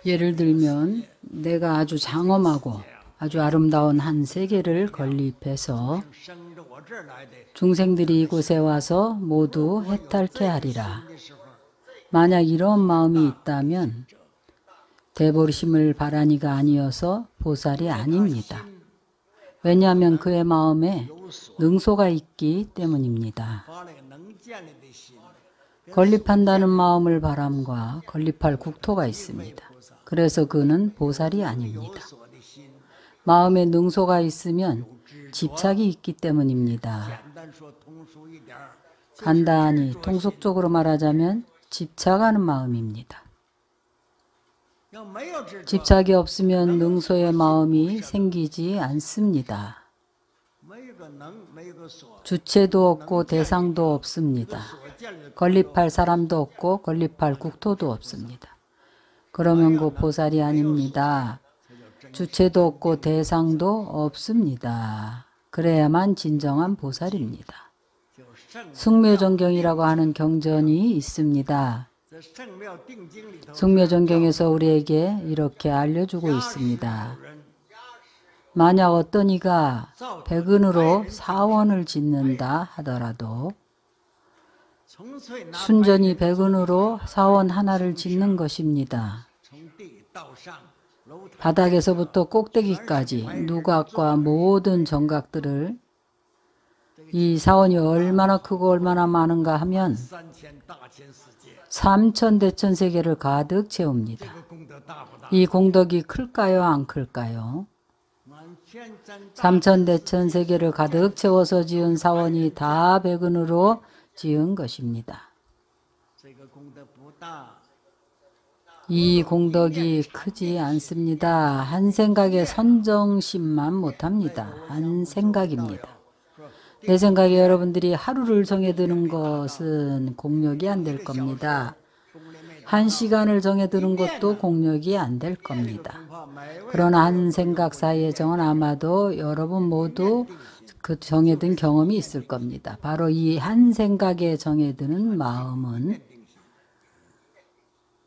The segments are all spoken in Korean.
예를 들면 내가 아주 장엄하고 아주 아름다운 한 세계를 건립해서 중생들이 이곳에 와서 모두 해탈케 하리라. 만약 이런 마음이 있다면 대보리심을 바라니가 아니어서 보살이 아닙니다. 왜냐하면 그의 마음에 능소가 있기 때문입니다. 건립한다는 마음을 바람과 건립할 국토가 있습니다. 그래서 그는 보살이 아닙니다. 마음에 능소가 있으면 집착이 있기 때문입니다. 간단히 통속적으로 말하자면 집착하는 마음입니다. 집착이 없으면 능소의 마음이 생기지 않습니다. 주체도 없고 대상도 없습니다. 건립할 사람도 없고 건립할 국토도 없습니다. 그러면 그 보살이 아닙니다. 주체도 없고 대상도 없습니다. 그래야만 진정한 보살입니다. 승묘전경이라고 하는 경전이 있습니다. 승묘전경에서 우리에게 이렇게 알려주고 있습니다. 만약 어떤 이가 백은으로 사원을 짓는다 하더라도 순전히 백은으로 사원 하나를 짓는 것입니다. 바닥에서부터 꼭대기까지 누각과 모든 정각들을 이 사원이 얼마나 크고 얼마나 많은가 하면 3000대천세계를 가득 채웁니다. 이 공덕이 클까요? 안 클까요? 3000대천세계를 가득 채워서 지은 사원이 다 백은으로 지은 것입니다. 이 공덕이 크지 않습니다. 한 생각에 선정심만 못합니다. 한 생각입니다. 내 생각에 여러분들이 하루를 정해두는 것은 공력이 안 될 겁니다. 한 시간을 정해두는 것도 공력이 안 될 겁니다. 그러나 한 생각 사이의 정은 아마도 여러분 모두 그 정해둔 경험이 있을 겁니다. 바로 이 한 생각에 정해두는 마음은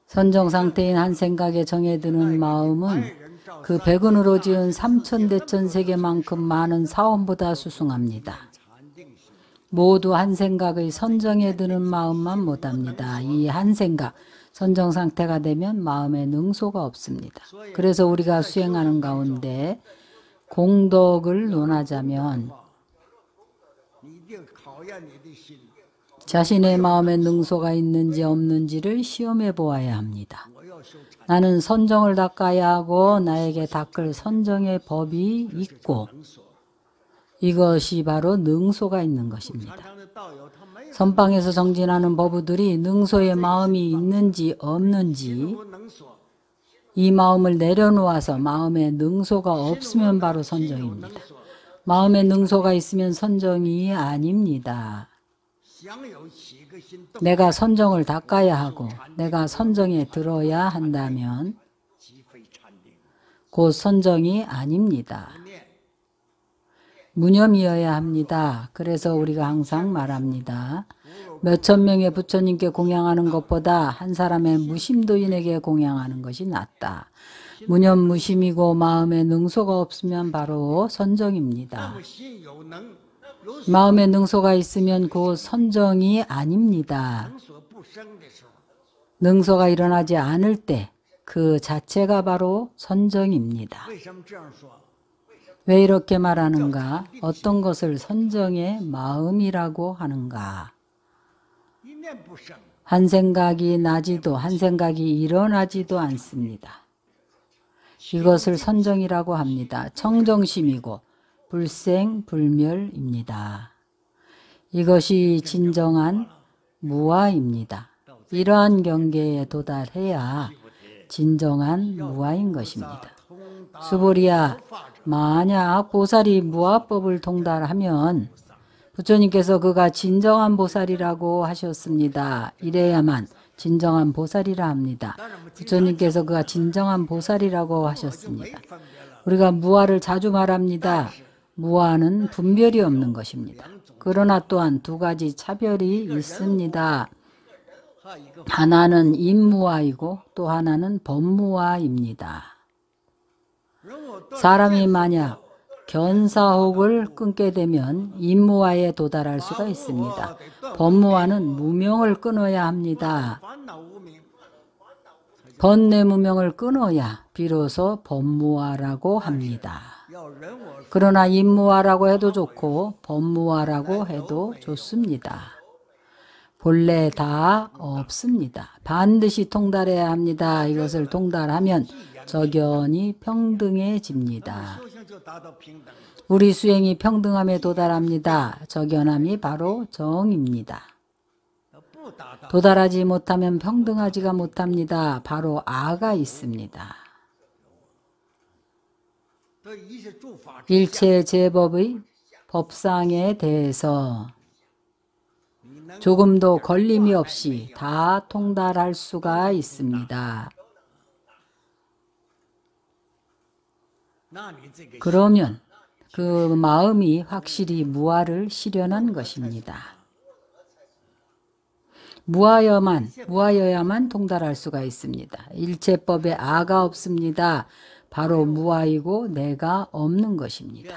선정 상태인 한 생각에 정해두는 마음은 그 백은으로 지은 3000대천세계만큼 많은 사원보다 수승합니다. 모두 한 생각의 선정에 드는 마음만 못합니다. 이 한 생각, 선정 상태가 되면 마음에 능소가 없습니다. 그래서 우리가 수행하는 가운데 공덕을 논하자면 자신의 마음에 능소가 있는지 없는지를 시험해 보아야 합니다. 나는 선정을 닦아야 하고 나에게 닦을 선정의 법이 있고 이것이 바로 능소가 있는 것입니다. 선방에서 정진하는 법우들이 능소의 마음이 있는지 없는지 이 마음을 내려놓아서 마음에 능소가 없으면 바로 선정입니다. 마음에 능소가 있으면 선정이 아닙니다. 내가 선정을 닦아야 하고 내가 선정에 들어야 한다면 곧 선정이 아닙니다. 무념이어야 합니다. 그래서 우리가 항상 말합니다. 몇천 명의 부처님께 공양하는 것보다 한 사람의 무심도인에게 공양하는 것이 낫다. 무념 무심이고 마음에 능소가 없으면 바로 선정입니다. 마음에 능소가 있으면 곧 선정이 아닙니다. 능소가 일어나지 않을 때 그 자체가 바로 선정입니다. 왜 이렇게 말하는가? 어떤 것을 선정의 마음이라고 하는가? 한 생각이 나지도 한 생각이 일어나지도 않습니다. 이것을 선정이라고 합니다. 청정심이고 불생불멸입니다. 이것이 진정한 무아입니다. 이러한 경계에 도달해야 진정한 무아인 것입니다. 수보리야, 만약 보살이 무아법을 통달하면 부처님께서 그가 진정한 보살이라고 하셨습니다. 이래야만 진정한 보살이라 합니다. 부처님께서 그가 진정한 보살이라고 하셨습니다. 우리가 무아를 자주 말합니다. 무아는 분별이 없는 것입니다. 그러나 또한 두 가지 차별이 있습니다. 하나는 임무화이고 또 하나는 법무화입니다. 사람이 만약 견사혹을 끊게 되면 임무화에 도달할 수가 있습니다. 법무화는 무명을 끊어야 합니다. 번뇌 무명을 끊어야 비로소 법무화라고 합니다. 그러나 임무화라고 해도 좋고 법무화라고 해도 좋습니다. 본래 다 없습니다. 반드시 통달해야 합니다. 이것을 통달하면 적연이 평등해집니다. 우리 수행이 평등함에 도달합니다. 적연함이 바로 정입니다. 도달하지 못하면 평등하지가 못합니다. 바로 아가 있습니다. 일체 제법의 법상에 대해서 조금도 걸림이 없이 다 통달할 수가 있습니다. 그러면 그 마음이 확실히 무아를 실현한 것입니다. 무아여야만 통달할 수가 있습니다. 일체법에 아가 없습니다. 바로 무아이고 내가 없는 것입니다.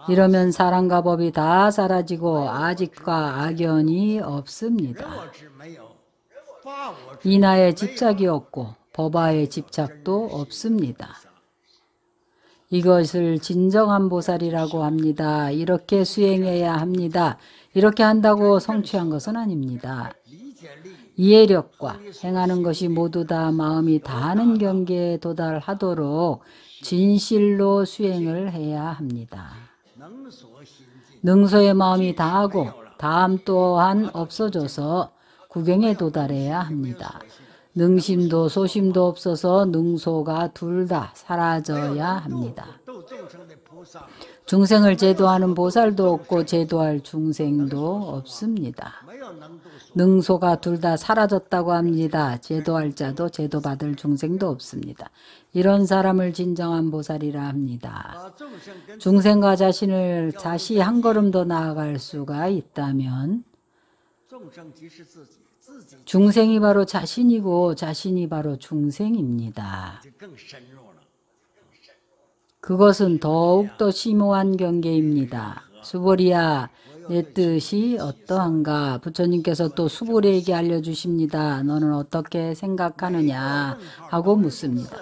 이러면 사랑과 법이 다 사라지고 아직과 악연이 없습니다. 이나에 집착이 없고 법화에 집착도 없습니다. 이것을 진정한 보살이라고 합니다. 이렇게 수행해야 합니다. 이렇게 한다고 성취한 것은 아닙니다. 이해력과 행하는 것이 모두 다 마음이 다하는 경계에 도달하도록 진실로 수행을 해야 합니다. 능소의 마음이 다하고 다함 또한 없어져서 구경에 도달해야 합니다. 능심도 소심도 없어서 능소가 둘 다 사라져야 합니다. 중생을 제도하는 보살도 없고 제도할 중생도 없습니다. 능소가 둘 다 사라졌다고 합니다. 제도할 자도 제도받을 중생도 없습니다. 이런 사람을 진정한 보살이라 합니다. 중생과 자신을 다시 한 걸음 더 나아갈 수가 있다면 중생이 바로 자신이고 자신이 바로 중생입니다. 그것은 더욱더 심오한 경계입니다. 수보리야, 내 뜻이 어떠한가? 부처님께서 또 수보리에게 알려주십니다. 너는 어떻게 생각하느냐? 하고 묻습니다.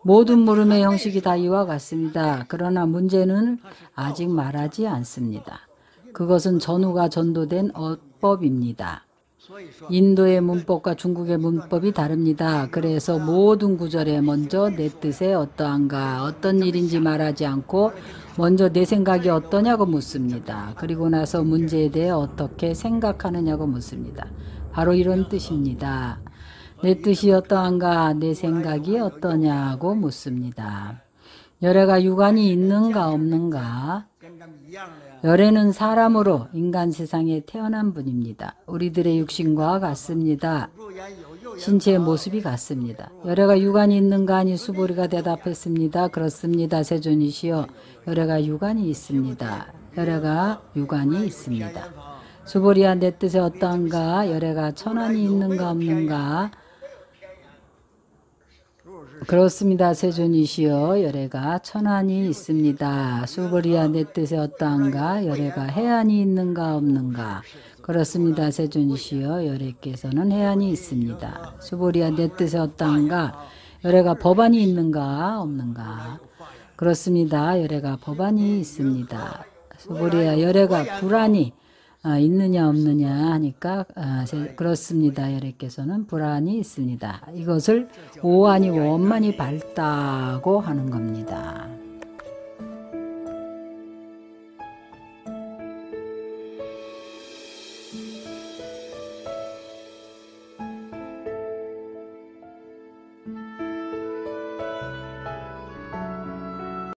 모든 물음의 형식이 다 이와 같습니다. 그러나 문제는 아직 말하지 않습니다. 그것은 전후가 전도된 어법입니다. 인도의 문법과 중국의 문법이 다릅니다. 그래서 모든 구절에 먼저 내 뜻에 어떠한가, 어떤 일인지 말하지 않고 먼저 내 생각이 어떠냐고 묻습니다. 그리고 나서 문제에 대해 어떻게 생각하느냐고 묻습니다. 바로 이런 뜻입니다. 내 뜻이 어떠한가, 내 생각이 어떠냐고 묻습니다. 열애가 유관이 있는가 없는가? 열애는 사람으로 인간 세상에 태어난 분입니다. 우리들의 육신과 같습니다. 신체의 모습이 같습니다. 열애가 유관이 있는가 하니 수보리가 대답했습니다. 그렇습니다. 세존이시여, 열애가 유관이 있습니다. 열애가 유관이 있습니다. 수보리야, 내 뜻에 어떠한가? 열애가 천안이 있는가 없는가? 그렇습니다. 세존이시여, 열애가 천안이 있습니다. 수보리야, 내 뜻에 어떠한가? 열애가 해안이 있는가 없는가? 그렇습니다. 세존이시여, 열애께서는 해안이 있습니다. 수보리야, 내 뜻에 어떠한가? 열애가 법안이 있는가 없는가? 그렇습니다. 열애가 법안이 있습니다. 수보리야, 열애가 불안이 있느냐 없느냐 하니까 그렇습니다. 열애께서는 불안이 있습니다. 이것을 오안이 원만이 밝다고 하는 겁니다.